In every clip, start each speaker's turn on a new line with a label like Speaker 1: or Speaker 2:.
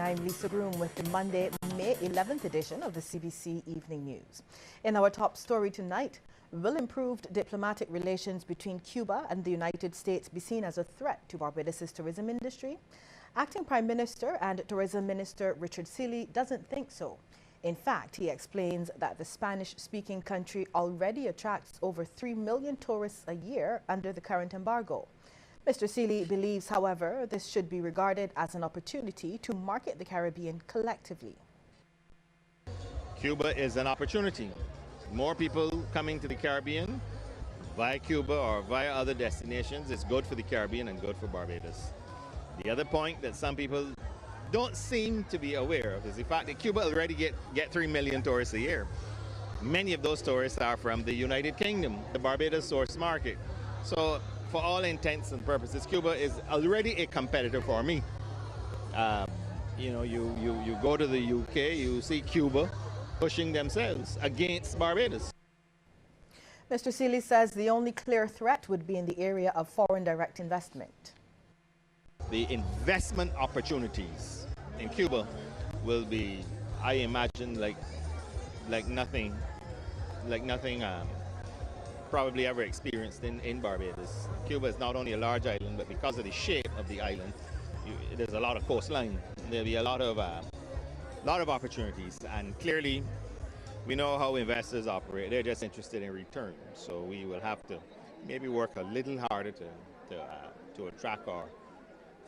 Speaker 1: I'm Lisa Groom with the Monday, May 11th edition of the CBC Evening News. In our top story tonight, will improved diplomatic relations between Cuba and the United States be seen as a threat to Barbados' tourism industry? Acting Prime Minister and Tourism Minister Richard Seeley doesn't think so. In fact, he explains that the Spanish-speaking country already attracts over 3 million tourists a year under the current embargo. Mr. Seeley believes, however, this should be regarded as an opportunity to market the Caribbean collectively.
Speaker 2: Cuba is an opportunity. More people coming to the Caribbean via Cuba or via other destinations is good for the Caribbean and good for Barbados. The other point that some people don't seem to be aware of is the fact that Cuba already get 3 million tourists a year. Many of those tourists are from the United Kingdom, the Barbados source market. So for all intents and purposes, Cuba is already a competitor for me. You go to the UK, you see Cuba pushing themselves against Barbados.
Speaker 1: Mr. Seeley says the only clear threat would be in the area of foreign direct investment.
Speaker 2: The investment opportunities in Cuba will be, I imagine, like nothing probably ever experienced in Barbados. Cuba is not only a large island, but because of the shape of the island, there's a lot of coastline. There'll be a lot of opportunities, and clearly we know how investors operate. They're just interested in return. So we will have to maybe work a little harder to attract our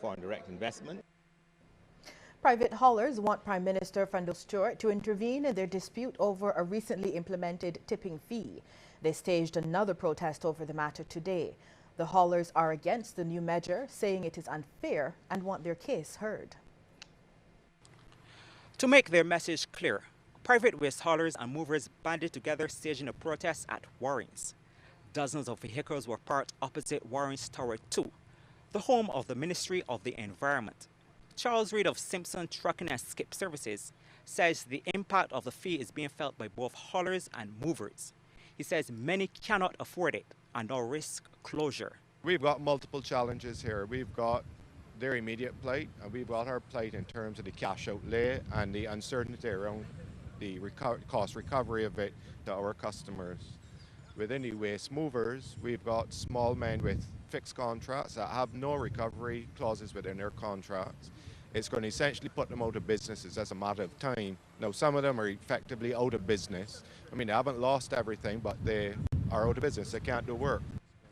Speaker 2: foreign direct investment.
Speaker 1: Private haulers want Prime Minister Fandel Stewart to intervene in their dispute over a recently implemented tipping fee. They staged another protest over the matter today. The haulers are against the new measure, saying it is unfair and want their case heard.
Speaker 3: To make their message clear, private waste haulers and movers banded together staging a protest at Warren's. Dozens of vehicles were parked opposite Warren's Tower 2, the home of the Ministry of the Environment. Charles Reid of Simpson Trucking and Skip Services says the impact of the fee is being felt by both haulers and movers. He says many cannot afford it and now risk closure.
Speaker 4: We've got multiple challenges here. We've got their immediate plight, and we've got our plight in terms of the cash outlay and the uncertainty around the cost recovery of it to our customers. Within the waste movers, we've got small men with fixed contracts that have no recovery clauses within their contracts. It's going to essentially put them out of businesses as a matter of time. Now, some of them are effectively out of business. I mean, they haven't lost everything, but they are out of business. They can't do work.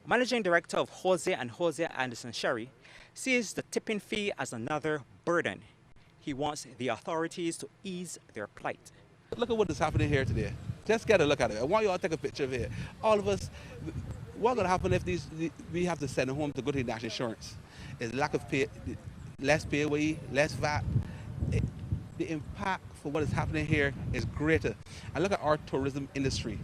Speaker 3: Managing Director of Jose and Jose Anderson Sherry sees the tipping fee as another burden. He wants the authorities to ease their plight.
Speaker 5: Look at what is happening here today. Just get a look at it. I want you all to take a picture of it. All of us, what's going to happen if we have to send them home to go to the national insurance? Is lack of pay, less pay, less VAT. The impact for what is happening here is greater. And look at our tourism industry.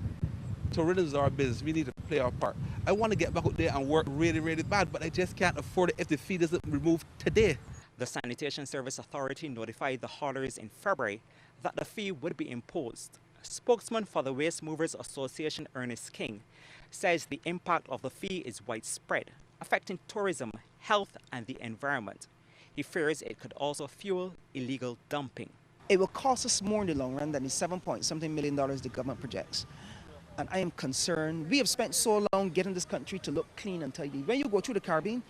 Speaker 5: Tourism is our business. We need to play our part. I want to get back out there and work really, really bad, but I just can't afford it if the fee doesn't remove today.
Speaker 3: The Sanitation Service Authority notified the haulers in February that the fee would be imposed. Spokesman for the Waste Movers Association, Ernest King, says the impact of the fee is widespread, affecting tourism, health, and the environment. He fears it could also fuel illegal dumping.
Speaker 6: It will cost us more in the long run than the $7-point-something million the government projects. And I am concerned. We have spent so long getting this country to look clean and tidy. When you go through the Caribbean,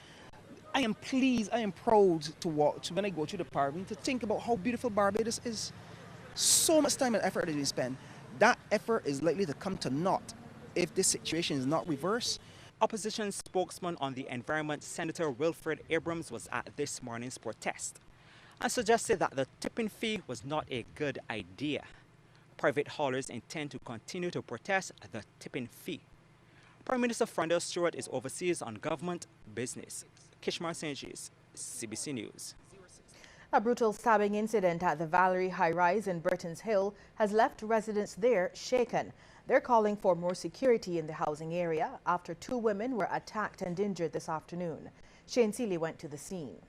Speaker 6: I am pleased, I am proud to walk, when I go through the Caribbean, to think about how beautiful Barbados is. So much time and effort that we spend. That effort is likely to come to naught if this situation is not reversed.
Speaker 3: Opposition spokesman on the environment, Senator Wilfred Abrams, was at this morning's protest and suggested that the tipping fee was not a good idea. Private haulers intend to continue to protest the tipping fee. Prime Minister Fandel Stewart is overseas on government business. Kishmar St. Gis, CBC News.
Speaker 1: A brutal stabbing incident at the Valerie high-rise in Britons Hill has left residents there shaken. They're calling for more security in the housing area after 2 women were attacked and injured this afternoon. Shane Seeley went to the scene.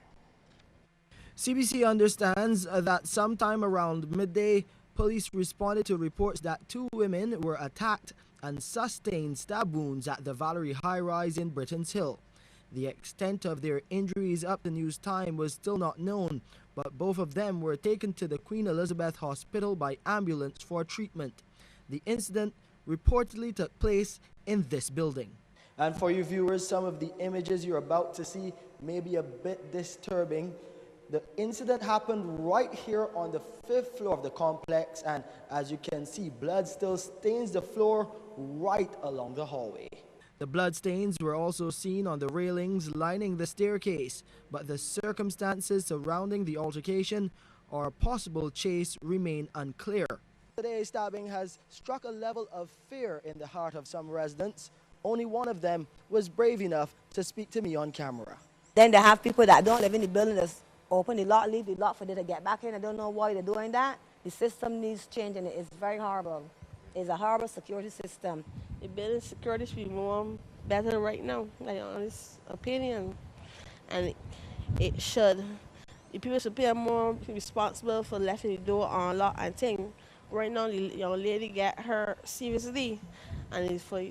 Speaker 7: CBC understands that sometime around midday, police responded to reports that 2 women were attacked and sustained stab wounds at the Valerie high-rise in Britons Hill. The extent of their injuries up to news time was still not known, but both of them were taken to the Queen Elizabeth Hospital by ambulance for treatment. The incident reportedly took place in this building. And for you viewers, some of the images you're about to see may be a bit disturbing. The incident happened right here on the 5th floor of the complex, and as you can see, blood still stains the floor right along the hallway. The blood stains were also seen on the railings lining the staircase, but the circumstances surrounding the altercation or possible chase remain unclear. Today's stabbing has struck a level of fear in the heart of some residents. Only one of them was brave enough to speak to me on camera.
Speaker 8: Then they have people that don't live in the building that's open the lot, leave the lot for them to get back in. I don't know why they're doing that. The system needs changing. It's very horrible. It's a horrible security system.
Speaker 9: The building security should be more better right now, like honest opinion. And it should. The people should be more responsible for letting the door unlocked and thing. Right now, the young lady get her seriously, and it's for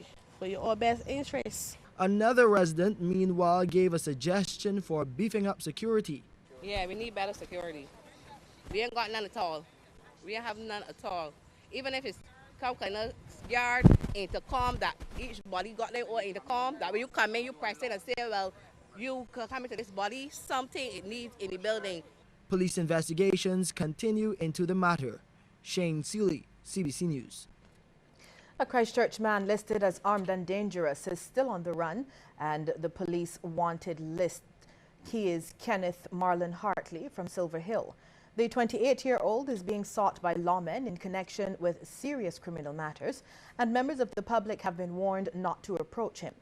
Speaker 9: your all best interest.
Speaker 7: Another resident, meanwhile, gave a suggestion for beefing up security.
Speaker 10: Yeah, we need better security. We ain't got none at all. We ain't have none at all. Even if it's some kind of yard, intercom that each body got their own intercom, that when you come in, you press it and say, well, you come into this body, something it needs in the building.
Speaker 7: Police investigations continue into the matter. Shane Seeley, CBC News.
Speaker 1: A Christchurch man listed as armed and dangerous is still on the run, and the police wanted list. He is Kenneth Marlin Hartley from Silver Hill. The 28-year-old is being sought by lawmen in connection with serious criminal matters, and members of the public have been warned not to approach him.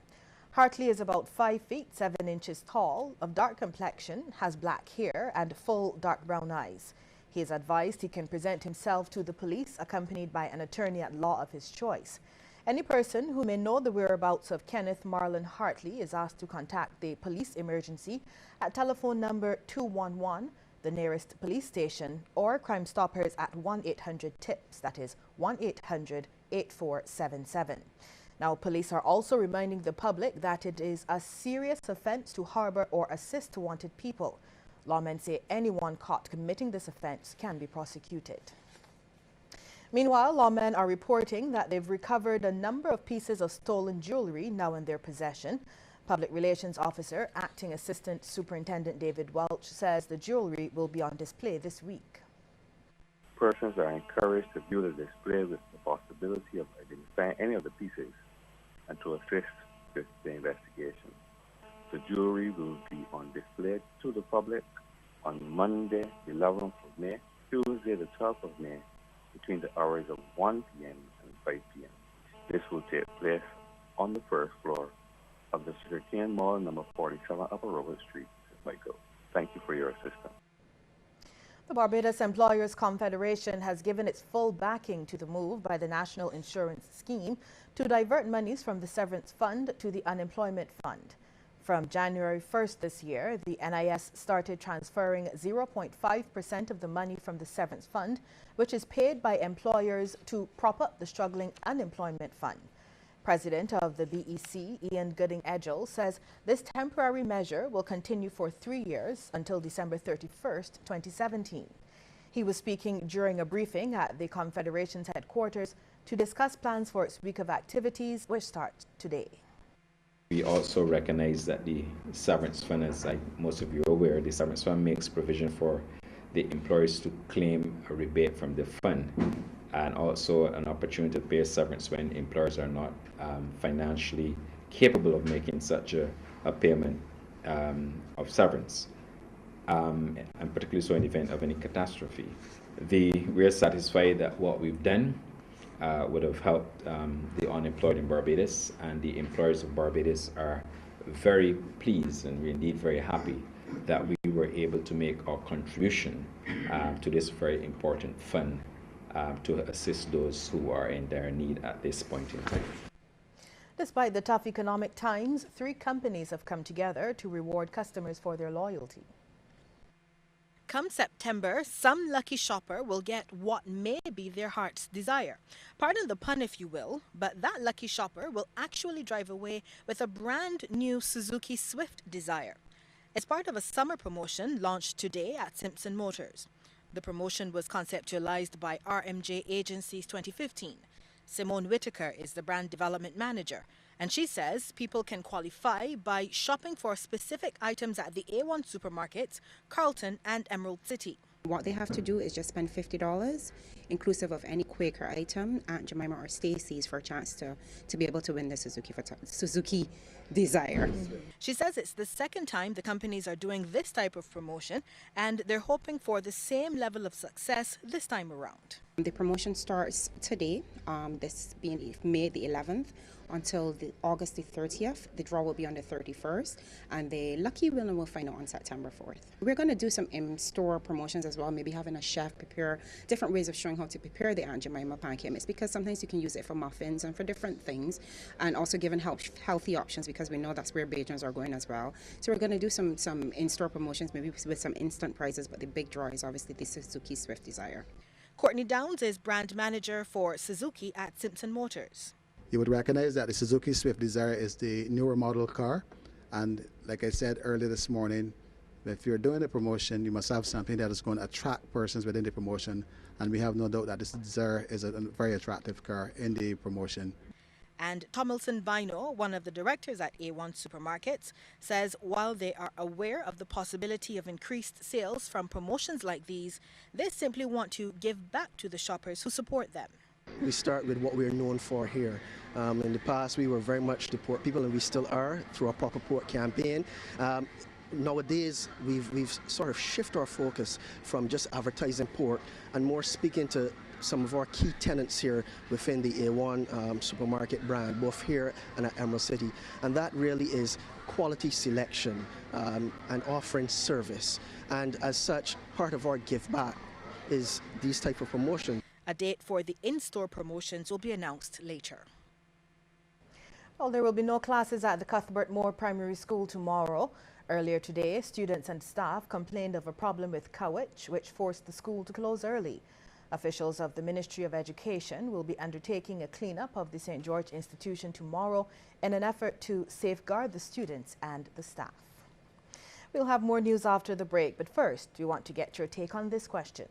Speaker 1: Hartley is about 5 feet 7 inches tall, of dark complexion, has black hair and full dark brown eyes. He is advised he can present himself to the police accompanied by an attorney at law of his choice. Any person who may know the whereabouts of Kenneth Marlin Hartley is asked to contact the police emergency at telephone number 211, the nearest police station, or Crime Stoppers at 1-800-TIPS, that is 1-800-8477. Now, police are also reminding the public that it is a serious offense to harbor or assist wanted people. Lawmen say anyone caught committing this offense can be prosecuted. Meanwhile, lawmen are reporting that they've recovered a number of pieces of stolen jewelry now in their possession. Public Relations Officer, Acting Assistant Superintendent David Welch, says the jewelry will be on display this week.
Speaker 11: Persons are encouraged to view the display with the possibility of identifying any of the pieces and to assist with the investigation. The jewelry will be on display to the public on Monday, 11th of May, Tuesday, the 12th of May, between the hours of 1 p.m. and 5 p.m. This will take place on the first floor of the Sugarcane Mall, number 47, Upper Robert Street, Michael. Thank you for your assistance.
Speaker 1: The Barbados Employers Confederation has given its full backing to the move by the National Insurance Scheme to divert monies from the Severance Fund to the Unemployment Fund. From January 1st this year, the NIS started transferring 0.5% of the money from the Severance Fund, which is paid by employers to prop up the struggling Unemployment Fund. President of the BEC, Ian Gooding-Edgell, says this temporary measure will continue for 3 years until December 31st, 2017. He was speaking during a briefing at the Confederation's headquarters to discuss plans for its week of activities, which starts today.
Speaker 12: We also recognize that the Severance Fund, as like most of you are aware, the Severance Fund makes provision for the employers to claim a rebate from the fund, and also an opportunity to pay severance when employers are not financially capable of making such a payment of severance, and particularly so in the event of any catastrophe. We are satisfied that what we've done would have helped the unemployed in Barbados, and the employers of Barbados are very pleased and we're indeed very happy that we were able to make our contribution to this very important fund to assist those who are in dire need at this point in time.
Speaker 1: Despite the tough economic times, 3 companies have come together to reward customers for their loyalty. Come September, some lucky shopper will get what may be their heart's desire. Pardon the pun, if you will, but that lucky shopper will actually drive away with a brand new Suzuki Swift Desire. It's part of a summer promotion launched today at Simpson Motors. The promotion was conceptualized by RMJ Agencies 2015. Simone Whitaker is the brand development manager, and she says people can qualify by shopping for specific items at the A1 supermarkets, Carlton and Emerald City.
Speaker 13: What they have to do is just spend $50, inclusive of any Quaker item, Aunt Jemima or Stacy's, for a chance to be able to win the Suzuki Desire.
Speaker 1: She says it's the second time the companies are doing this type of promotion, and they're hoping for the same level of success this time around.
Speaker 13: The promotion starts today, this being May the 11th, until August the 30th. The draw will be on the 31st, and the lucky winner will find out on September 4th. We're going to do some in-store promotions as well, maybe having a chef prepare different ways of showing how to prepare the Aunt Jemima pancake mix, because sometimes you can use it for muffins and for different things, and also giving healthy options, because we know that's where Bajans are going as well. So we're going to do some in-store promotions, maybe with some instant prizes, but the big draw is obviously the Suzuki Swift Desire.
Speaker 1: Courtney Downs is brand manager for Suzuki at Simpson Motors.
Speaker 14: You would recognize that the Suzuki Swift Desire is the newer model car, and like I said earlier this morning, if you're doing a promotion, you must have something that is going to attract persons within the promotion, and we have no doubt that this Desire is a very attractive car in the promotion.
Speaker 1: And Tomilson Bino, one of the directors at A1 Supermarkets, says while they are aware of the possibility of increased sales from promotions like these, they simply want to give back to the shoppers who support them.
Speaker 15: We start with what we're known for here. In the past, we were very much the port people, and we still are, through our Proper Port campaign. Nowadays, we've sort of shifted our focus from just advertising port and more speaking to some of our key tenants here within the A1 supermarket brand, both here and at Emerald City. And that really is quality selection and offering service. And as such, part of our give back is these type of promotions.
Speaker 1: A date for the in-store promotions will be announced later. Well, there will be no classes at the Cuthbert Moore Primary School tomorrow. Earlier today, students and staff complained of a problem with cowage, which forced the school to close early. Officials of the Ministry of Education will be undertaking a cleanup of the St. George institution tomorrow in an effort to safeguard the students and the staff. We'll have more news after the break, but first, we want to get your take on this question.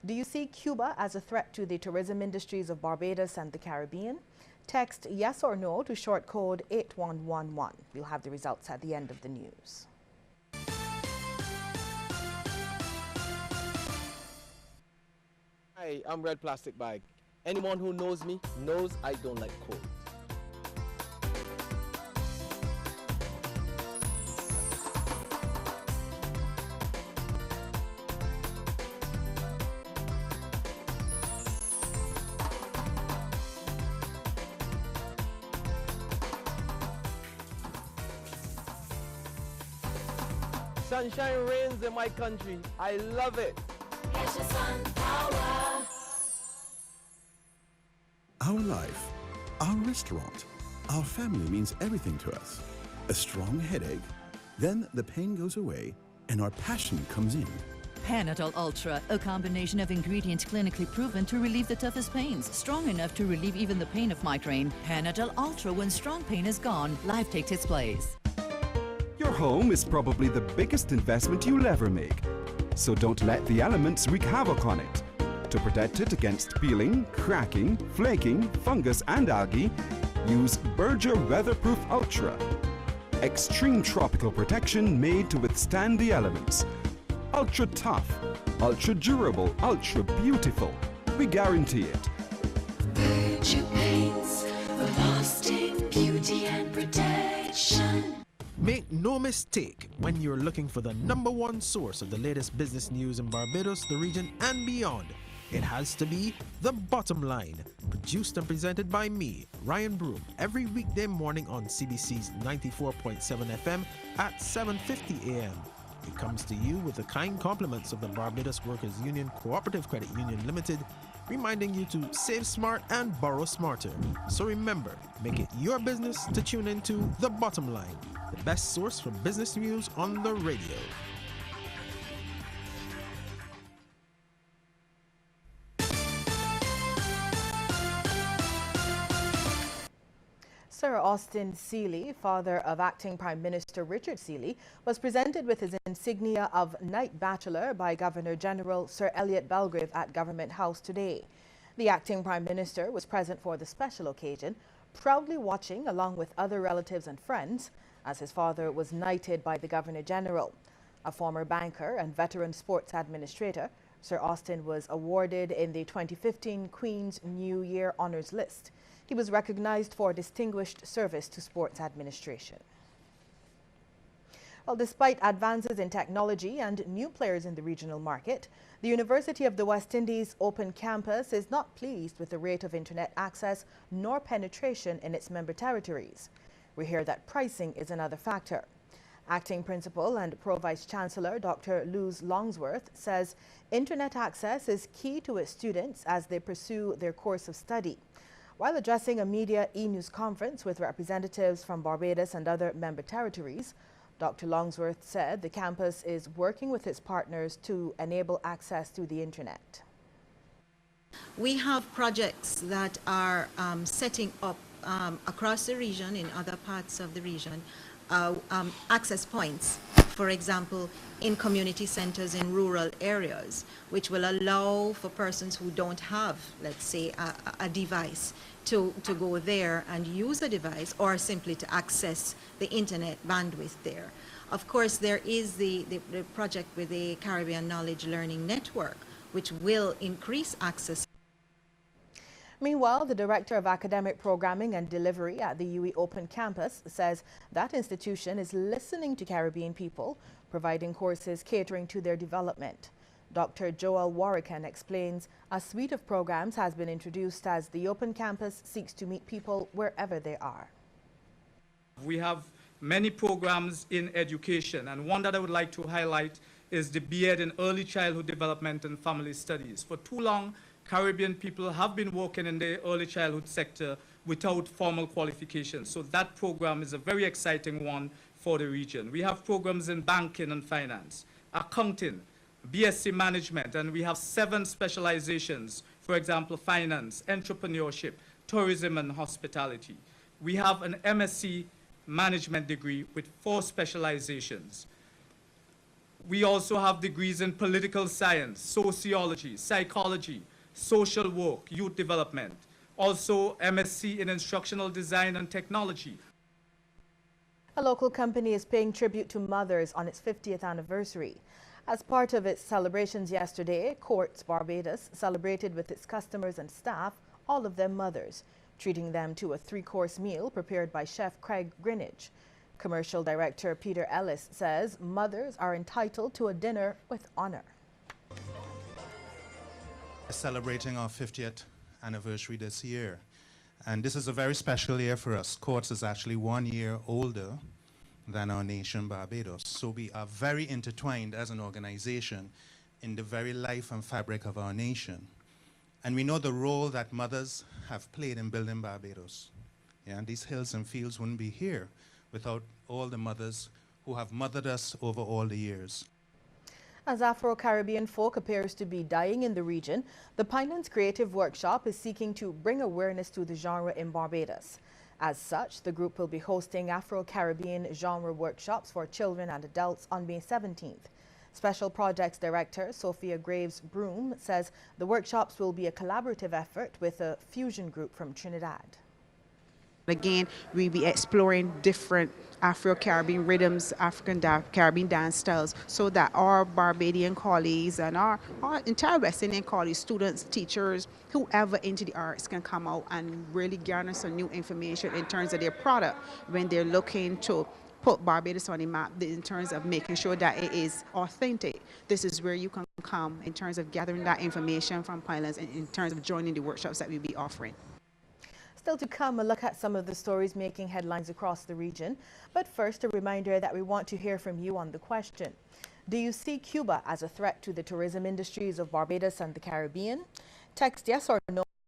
Speaker 1: Do you see Cuba as a threat to the tourism industries of Barbados and the Caribbean? Text yes or no to short code 8111. We'll have the results at the end of the news.
Speaker 16: Hi, I'm Red Plastic Bag. Anyone who knows me knows I don't like cold. Sunshine reigns in my country. I love it.
Speaker 17: Our life, our restaurant, our family means everything to us. A strong headache, then the pain goes away and our passion comes in.
Speaker 18: Panadol Ultra, a combination of ingredients clinically proven to relieve the toughest pains, strong enough to relieve even the pain of migraine. Panadol Ultra, when strong pain is gone, life takes its place.
Speaker 19: Your home is probably the biggest investment you'll ever make. So don't let the elements wreak havoc on it. To protect it against peeling, cracking, flaking, fungus and algae, use Berger Weatherproof Ultra. Extreme tropical protection made to withstand the elements. Ultra tough, ultra durable, ultra beautiful. We guarantee it.
Speaker 20: Berger paints for lasting beauty and protection.
Speaker 21: Make no mistake when you're looking for the #1 source of the latest business news in Barbados, the region, and beyond. It has to be The Bottom Line, produced and presented by me, Ryan Broom, every weekday morning on CBC's 94.7 FM at 7:50 a.m. It comes to you with the kind compliments of the Barbados Workers Union Cooperative Credit Union Limited, reminding you to save smart and borrow smarter. So remember, make it your business to tune into The Bottom Line, the best source for business news on the radio.
Speaker 1: Sir Austin Seeley, father of acting Prime Minister Richard Seeley, was presented with his insignia of Knight Bachelor by Governor General Sir Elliot Belgrave at Government House today. The acting Prime Minister was present for the special occasion, proudly watching along with other relatives and friends as his father was knighted by the Governor General. A former banker and veteran sports administrator, Sir Austin was awarded in the 2015 Queen's New Year Honours List. He was recognized for distinguished service to sports administration. Well, despite advances in technology and new players in the regional market, the University of the West Indies Open Campus is not pleased with the rate of internet access nor penetration in its member territories. We hear that pricing is another factor. Acting Principal and Pro-Vice Chancellor Dr. Luz Longsworth says internet access is key to its students as they pursue their course of study. While addressing a media e-news conference with representatives from Barbados and other member territories, Dr. Longsworth said the campus is working with its partners to enable access to the internet.
Speaker 2: We have projects that are setting up across the region, in other parts of the region, access points, for example, in community centers in rural areas, which will allow for persons who don't have, let's say, a device to go there and use a device, or simply to access the internet bandwidth there. Of course, there is the project with the Caribbean Knowledge Learning Network, which will increase access.
Speaker 1: Meanwhile, the Director of Academic Programming and Delivery at the UWI Open Campus says that institution is listening to Caribbean people, providing courses catering to their development. Dr. Joel Warrican explains a suite of programs has been introduced as the Open Campus seeks to meet people wherever they are.
Speaker 22: We have many programs in education, and one that I would like to highlight is the BEd in Early Childhood Development and Family Studies. For too long, Caribbean people have been working in the early childhood sector without formal qualifications. So that program is a very exciting one for the region. We have programs in banking and finance, accounting, BSc management, and we have 7 specializations, for example, finance, entrepreneurship, tourism, and hospitality. We have an MSc management degree with 4 specializations. We also have degrees in political science, sociology, psychology, social work, youth development, also MSc in instructional design and technology.
Speaker 1: A local company is paying tribute to mothers on its 50th anniversary. As part of its celebrations yesterday, Courts Barbados celebrated with its customers and staff, all of them mothers, treating them to a 3-course meal prepared by Chef Craig Greenidge. Commercial Director Peter Ellis says mothers are entitled to a dinner with honor.
Speaker 23: Celebrating our 50th anniversary this year, and this is a very special year for us. Courts is actually 1 year older than our nation, Barbados, so we are very intertwined as an organization in the very life and fabric of our nation, and we know the role that mothers have played in building Barbados. Yeah, and these hills and fields wouldn't be here without all the mothers who have mothered us over all the years.
Speaker 1: As Afro-Caribbean folk appears to be dying in the region, the Pinelands Creative Workshop is seeking to bring awareness to the genre in Barbados. As such, the group will be hosting Afro-Caribbean genre workshops for children and adults on May 17th. Special Projects Director Sophia Graves-Broom says the workshops will be a collaborative effort with a fusion group from Trinidad.
Speaker 24: Again, we'll be exploring different Afro-Caribbean rhythms, Caribbean dance styles, so that our Barbadian colleagues and our entire West Indian colleagues, students, teachers, whoever into the arts can come out and really garner some new information in terms of their product when they're looking to put Barbados on the map in terms of making sure that it is authentic. This is where you can come in terms of gathering that information from Pinelands and in terms of joining the workshops that we'll be offering.
Speaker 1: Still to come, a look at some of the stories making headlines across the region. But first, a reminder that we want to hear from you on the question. Do you see Cuba as a threat to the tourism industries of Barbados and the Caribbean? Text yes or no